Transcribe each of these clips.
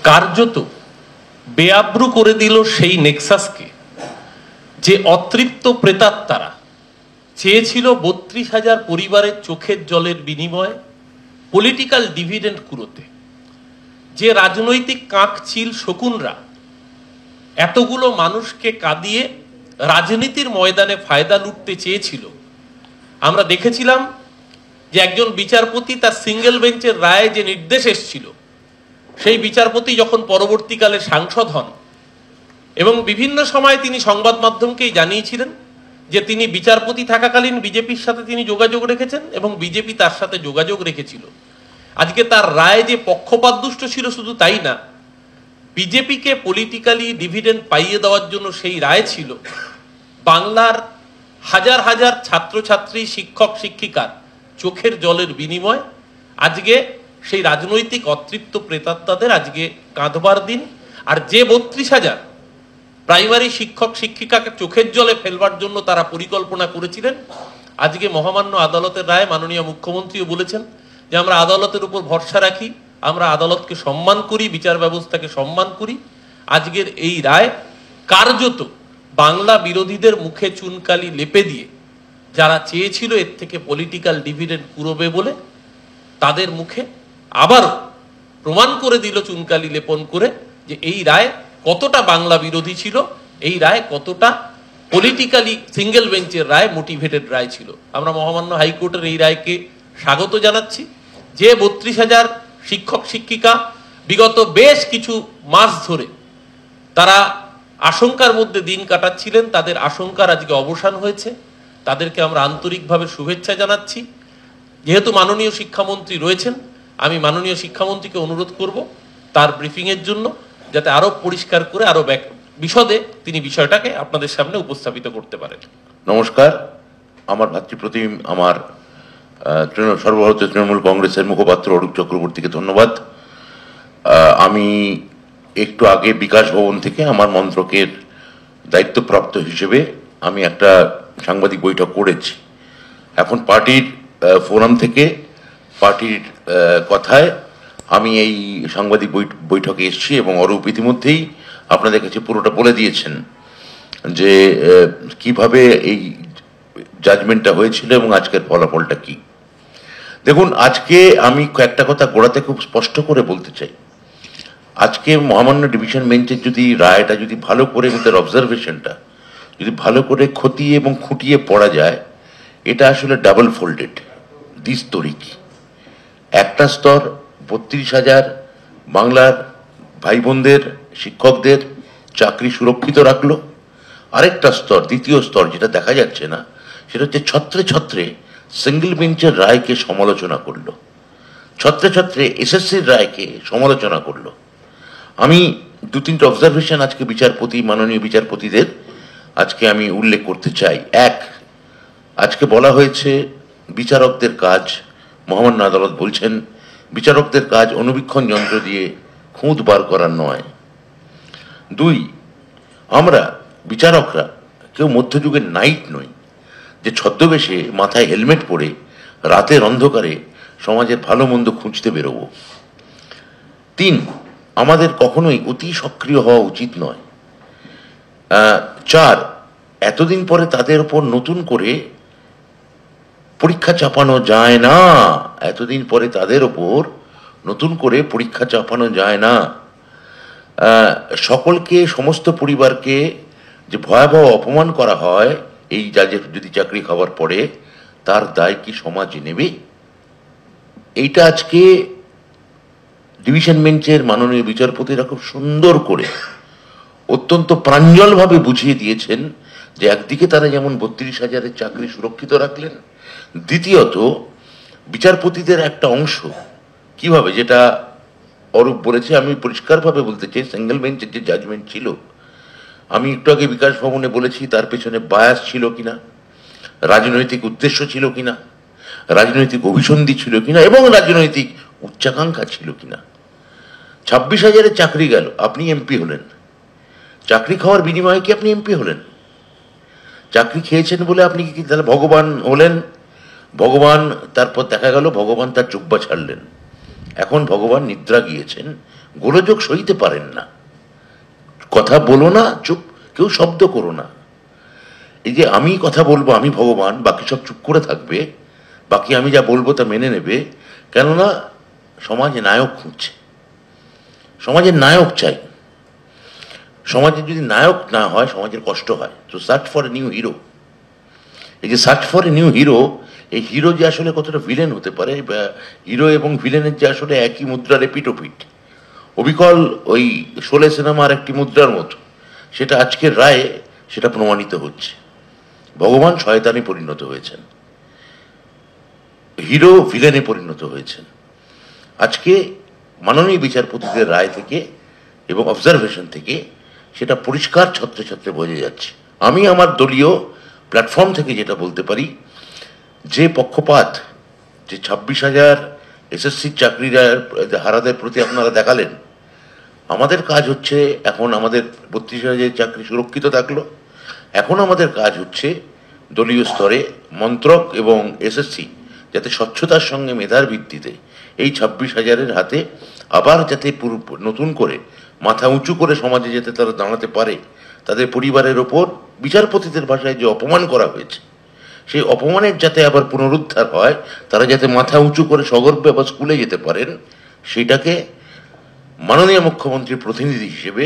কার্যত বেআব্রু করে দিল সেই নেক্সাসকে যে অতৃপ্ত প্রেতাত্মারা চেয়েছিল ৩২,০০০ পরিবারের চোখের জলের বিনিময়ে পলিটিক্যাল ডিভিডেন্ড কুড়োতে। যে রাজনৈতিক কাকচিল শকুনরা এতগুলো মানুষকে কাঁদিয়ে রাজনীতির ময়দানে ফায়দা লুটতে চেয়েছিল, আমরা দেখেছিলাম যে একজন বিচারপতি তার সিঙ্গেল বেঞ্চের রায়ে যে নির্দেশ এসেছিল, সেই বিচারপতি যখন পরবর্তীকালে সাংসদ হন এবং বিভিন্ন সময় তিনি সংবাদ মাধ্যমকেই জানিয়েছিলেন যে তিনি বিচারপতি থাকাকালীন বিজেপির সাথে তিনি যোগাযোগ রেখেছেন এবং বিজেপি তার সাথে যোগাযোগ রেখেছিল। আজকে তার রায় যে পক্ষপাতদুষ্ট ছিল শুধু তাই না, বিজেপিকে পলিটিক্যালি ডিভিডেন্ড পাইয়ে দেওয়ার জন্য সেই রায় ছিল বাংলার হাজার হাজার ছাত্রছাত্রী, শিক্ষক শিক্ষিকার চোখের জলের বিনিময় আজকে সেই রাজনৈতিক অতৃপ্ত প্রেতাত্মাদের আজকে কাঁদবার দিন। আর যে ৩২,০০০ প্রাইমারি শিক্ষক শিক্ষিকাকে চোখের জলে ফেলবার জন্য তারা পরিকল্পনা করেছিলেন, আজকে মহামান্য আদালতের রায় মাননীয় মুখ্যমন্ত্রীও বলেছেন যে আমরা আদালতের উপর ভরসা রাখি, আমরা আদালতকে সম্মান করি, বিচার ব্যবস্থাকে সম্মান করি। আজকের এই রায় কার্যত বাংলা বিরোধীদের মুখে চুনকালি লেপে দিয়ে যারা চেয়েছিল এর থেকে পলিটিক্যাল ডিভিডেন্ড কুড়োবে বলে, তাদের মুখে আবারও প্রমাণ করে দিল চুনকালি লেপন করে যে এই রায় কতটা বাংলা বিরোধী ছিল, এই রায় কতটা পলিটিক্যালি সিঙ্গেল বেঞ্চের রায়, মোটিভেটেড রায় ছিল। আমরা মহামান্য হাইকোর্টের এই রায়কে স্বাগত জানাচ্ছি। যে ৩২,০০০ শিক্ষক শিক্ষিকা বিগত বেশ কিছু মাস ধরে তারা আশঙ্কার মধ্যে দিন কাটাচ্ছিলেন, তাদের আশঙ্কার আজকে অবসান হয়েছে। তাদেরকে আমরা আন্তরিকভাবে শুভেচ্ছা জানাচ্ছি। যেহেতু মাননীয় শিক্ষামন্ত্রী রয়েছেন, আমি মাননীয় শিক্ষামন্ত্রীকে অনুরোধ করব তার ব্রিফিংয়ের জন্য, যাতে আরো পরিষ্কার করে আরো বিশদে তিনি বিষয়টাকে আপনাদের সামনে উপস্থাপিত করতে পারেন। নমস্কার। আমার ভাতৃপ্রতিম আমার সর্বভারতীয় তৃণমূল কংগ্রেসের মুখপাত্র অরূপ চক্রবর্তীকে ধন্যবাদ। আমি একটু আগে বিকাশ ভবন থেকে আমার মন্ত্রকের দায়িত্বপ্রাপ্ত হিসেবে আমি একটা সাংবাদিক বৈঠক করেছি। এখন পার্টির ফোরাম থেকে পার্টির কথায় আমি এই সাংবাদিক বৈঠকে এসেছি এবং অরূপ ইতিমধ্যেই আপনাদের কাছে পুরোটা বলে দিয়েছেন যে কিভাবে এই জাজমেন্টটা হয়েছিল এবং আজকের ফলাফলটা কি। দেখুন, আজকে আমি একটা কথা গোড়াতে খুব স্পষ্ট করে বলতে চাই। আজকে মহামান্য ডিভিশন বেঞ্চের যদি রায়টা যদি ভালো করে তার অবজারভেশনটা যদি ভালো করে খতিয়ে এবং খুঁটিয়ে পড়া যায়, এটা আসলে ডাবল ফোল্ডেড দ্বিস্তরিক। একটা স্তর ৩২,০০০ বাংলার ভাই বোনদের, শিক্ষকদের চাকরি সুরক্ষিত রাখলো। আরেকটা স্তর, দ্বিতীয় স্তর, যেটা দেখা যাচ্ছে না, সেটা হচ্ছে ছত্রে ছত্রে সিঙ্গেল বেঞ্চের রায়কে সমালোচনা করলো, ছত্রে ছত্রে এসএসসির রায়কে সমালোচনা করলো। আমি ২-৩টা অবজারভেশন আজকে বিচারপতি, মাননীয় বিচারপতিদের আজকে আমি উল্লেখ করতে চাই। এক, আজকে বলা হয়েছে বিচারকদের কাজ, মহামান্য আদালত বলছেন বিচারকদের কাজ অনুবীক্ষণ যন্ত্র দিয়ে খুঁত বার করার নয়। ২, আমরা বিচারকরা কেউ মধ্যযুগের নাইট নই যে ছদ্মবেশে মাথায় হেলমেট পরে রাতের অন্ধকারে সমাজের ভালো মন্দ খুঁজতে বেরোবো। ৩, আমাদের কখনোই অতি সক্রিয় হওয়া উচিত নয়। ৪, এতদিন পরে তাদের উপর নতুন করে পরীক্ষা চাপানো যায় না, এতদিন পরে তাদের ওপর নতুন করে পরীক্ষা চাপানো যায় না। সকলকে, সমস্ত পরিবারকে যে ভয়াবহ অপমান করা হয় এই জাজের যদি চাকরি খাওয়ার পরে, তার দায় কি সমাজ নেবে? এইটা আজকে ডিভিশন বেঞ্চের মাননীয় বিচারপতিরা খুব সুন্দর করে অত্যন্ত প্রাঞ্জলভাবে বুঝিয়ে দিয়েছেন যে একদিকে তারা যেমন ৩২,০০০ চাকরি সুরক্ষিত রাখলেন, দ্বিতীয়ত বিচারপতিদের একটা অংশ কিভাবে, যেটা অরূপ বলেছে, আমি পরিষ্কারভাবে বলতে চাই, সিঙ্গেল বেঞ্চের যে জাজমেন্ট ছিল, আমি একটু আগে বিকাশ ভবনে বলেছি তার পেছনে বায়াস ছিল কিনা, রাজনৈতিক উদ্দেশ্য ছিল কিনা, রাজনৈতিক অভিসন্ধি ছিল কিনা এবং রাজনৈতিক উচ্চাকাঙ্ক্ষা ছিল কিনা। ২৬,০০০ চাকরি গেল, আপনি এমপি হলেন, চাকরি খাওয়ার বিনিময়ে কি আপনি এমপি হলেন? চাকরি খেয়েছেন বলে আপনি কি তাহলে ভগবান হলেন? ভগবান, তারপর দেখা গেল ভগবান তার জুব্বা ছাড়লেন, এখন ভগবান নিদ্রা গিয়েছেন, গোলযোগ সইতে পারেন না, কথা বলো না, চুপ, কেউ শব্দ করো না। এই যে আমি কথা বলবো, আমি ভগবান, বাকি সব চুপ করে থাকবে, বাকি আমি যা বলবো তা মেনে নেবে, কেননা সমাজে নায়ক খুঁজছে, সমাজের নায়ক চাই। সমাজে যদি নায়ক না হয় সমাজের কষ্ট হয়। তো search for a new hero. এই যে search for a new hero, এই হিরো যে আসলে কতটা ভিলেন হতে পারে, হিরো এবং ভিলেনের যে আসলে একই মুদ্রার এপিটোপিট, অবিকল ওই শোলে সিনেমার একটি মুদ্রার মতো, সেটা আজকের রায়ে সেটা প্রমাণিত হচ্ছে। ভগবান শয়তানে পরিণত হয়েছেন, হিরো ভিলেনে পরিণত হয়েছেন। আজকে মাননীয় বিচারপতিদের রায় থেকে এবং অবজারভেশন থেকে সেটা পরিষ্কার ছত্রে ছত্রে বোঝা যাচ্ছে। আমি আমার দলীয় প্ল্যাটফর্ম থেকে যেটা বলতে পারি, যে পক্ষপাত, যে 26,000 এসএসসির চাকরিরা হারাদের প্রতি আপনারা দেখালেন, আমাদের কাজ হচ্ছে এখন, আমাদের 32,000 চাকরি সুরক্ষিত থাকলো, এখন আমাদের কাজ হচ্ছে দলীয় স্তরে মন্ত্রক এবং এসএসসি যাতে স্বচ্ছতার সঙ্গে মেধার ভিত্তিতে এই 26,000-এর হাতে আবার যাতে নতুন করে মাথা উঁচু করে সমাজে যাতে তারা দাঁড়াতে পারে, তাদের পরিবারের ওপর বিচারপতিদের ভাষায় যে অপমান করা হয়েছে, সেই অপমানের যাতে আবার পুনরুদ্ধার হয়, তারা যাতে মাথা উঁচু করে সগর্বে আবার স্কুলে যেতে পারেন, সেটাকে মাননীয় মুখ্যমন্ত্রীর প্রতিনিধি হিসেবে,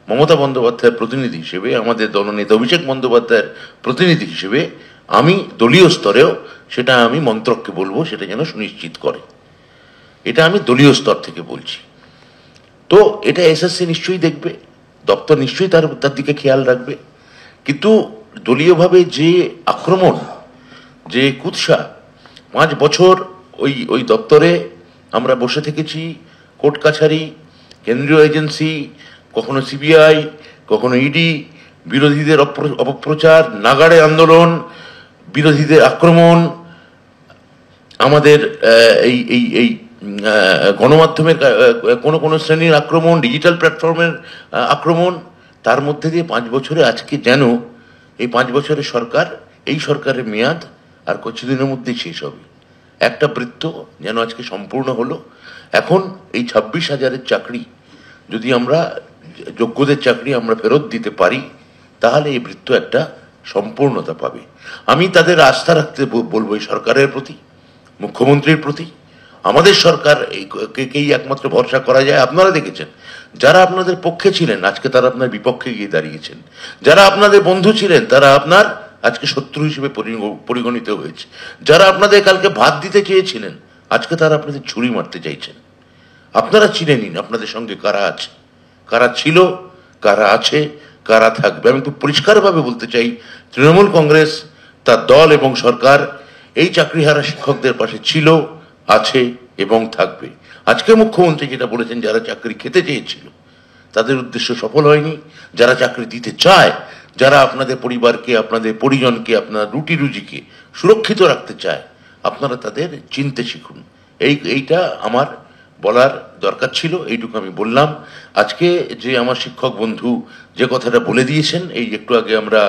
মমতা বন্দ্যোপাধ্যায়ের প্রতিনিধি হিসেবে, আমাদের দলনেতা অভিষেক বন্দ্যোপাধ্যায়ের প্রতিনিধি হিসেবে আমি দলীয় স্তরেও সেটা আমি মন্ত্রককে বলবো সেটা যেন সুনিশ্চিত করে। এটা আমি দলীয় স্তর থেকে বলছি। তো এটা এসএসসি নিশ্চয়ই দেখবে, দপ্তর নিশ্চয়ই তার দিকে খেয়াল রাখবে, কিন্তু দলীয়ভাবে যে আক্রমণ, যে কুৎসা, 5 বছর ওই দপ্তরে আমরা বসে থেকেছি, কোর্ট কাছারি, কেন্দ্রীয় এজেন্সি, কখনো সিবিআই, কখনো ইডি, বিরোধীদের অপপ্রচার, নাগাড়ে আন্দোলন, বিরোধীদের আক্রমণ, আমাদের এই এই এই গণমাধ্যমের কোনো শ্রেণীর আক্রমণ, ডিজিটাল প্ল্যাটফর্মের আক্রমণ, তার মধ্যে দিয়ে 5 বছরে আজকে যেন এই 5 বছরের সরকার, এই সরকারের মেয়াদ আর কিছুদিনের মধ্যেই শেষ হবে। একটা বৃত্ত যেন আজকে সম্পূর্ণ হলো। এখন এই 26,000-এর চাকরি যদি আমরা, যোগ্যদের চাকরি আমরা ফেরত দিতে পারি, তাহলে এই বৃত্ত একটা সম্পূর্ণতা পাবে। আমি তাদের আস্থা রাখতে বলবো এই সরকারের প্রতি, মুখ্যমন্ত্রীর প্রতি। আমাদের সরকার কেই একমাত্র ভরসা করা যায়। আপনারা দেখেছেন, যারা আপনাদের পক্ষে ছিলেন আজকে তারা আপনার বিপক্ষে গিয়ে দাঁড়িয়েছেন, যারা আপনাদের বন্ধু ছিলেন তারা আপনার আজকে শত্রু হিসেবে পরিগণিত হয়েছে, যারা আপনাদের কালকে ভাত দিতে চেয়েছিলেন আজকে তারা আপনাদের ছুরি মারতে চাইছেন। আপনারা চিনে নিন আপনাদের সঙ্গে কারা আছে, কারা ছিল, কারা আছে, কারা থাকবে। আমি খুব পরিষ্কারভাবে বলতে চাই, তৃণমূল কংগ্রেস, তার দল এবং সরকার এই চাকরিহারা শিক্ষকদের পাশে ছিল, আছে এবং থাকবে। আজকে মুখ্যমন্ত্রী যেটা বলেছেন, যারা চাকরি খেতে চেয়েছিল তাদের উদ্দেশ্য সফল হয়নি, যারা চাকরি দিতে চায়, যারা আপনাদের পরিবারকে, আপনাদের পরিজনকে, আপনার রুটি রুজিকে সুরক্ষিত রাখতে চায়, আপনারা তাদের চিনতে শিখুন। এইটা আমার বলার দরকার ছিল, এইটুকু আমি বললাম। আজকে যে আমার শিক্ষক বন্ধু যে কথাটা বলে দিয়েছেন, এই একটু আগে আমরা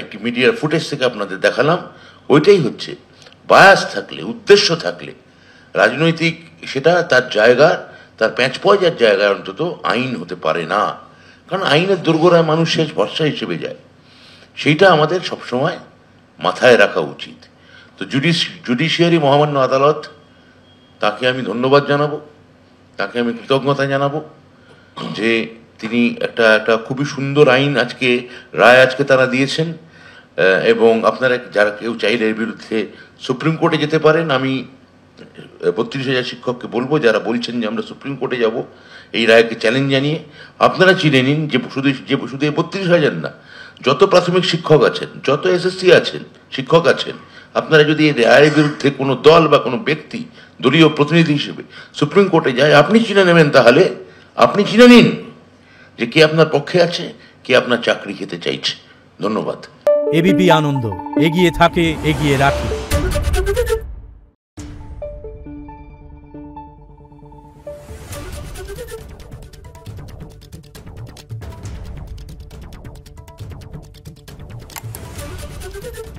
একটি মিডিয়ার ফুটেজ থেকে আপনাদের দেখালাম, ওইটাই হচ্ছে, বায়াস থাকলে, উদ্দেশ্য থাকলে, রাজনৈতিক সেটা তার জায়গা, তার প্যাঁচ পয়জার জায়গায় অন্তত আইন হতে পারে না, কারণ আইনের দুর্গরায় মানুষ শেষ ভরসা হিসেবে যায়। সেইটা আমাদের সবসময় মাথায় রাখা উচিত। তো জুডিশিয়ারি মহামান্য আদালত, তাকে আমি ধন্যবাদ জানাবো, তাকে আমি কৃতজ্ঞতা জানাবো যে তিনি একটা খুবই সুন্দর আইন আজকে, রায় আজকে তারা দিয়েছেন। এবং আপনারা যারা কেউ চাইলে এর বিরুদ্ধে সুপ্রিম কোর্টে যেতে পারেন। আমি 32,000 শিক্ষককে বলবো, যারা বলছেন যে আমরা সুপ্রিম কোর্টে যাব, এই রায়কে চ্যালেঞ্জ জানিয়ে আপনারা চিনে নিন যে শুধু 32,000 না, যত প্রাথমিক শিক্ষক আছেন, যত এসএসসি আছেন, শিক্ষক আছেন, আপনারা যদি এই রায়ের বিরুদ্ধে কোনো দল বা কোনো ব্যক্তি দলীয় প্রতিনিধি হিসেবে সুপ্রিম কোর্টে যায়, আপনি চিনে নেবেন, তাহলে আপনি চিনে নিন যে কে আপনার পক্ষে আছে, কে আপনার চাকরি খেতে চাইছে। ধন্যবাদ। এবিপি আনন্দ, এগিয়ে থাকে, এগিয়ে রাখে। Thank you.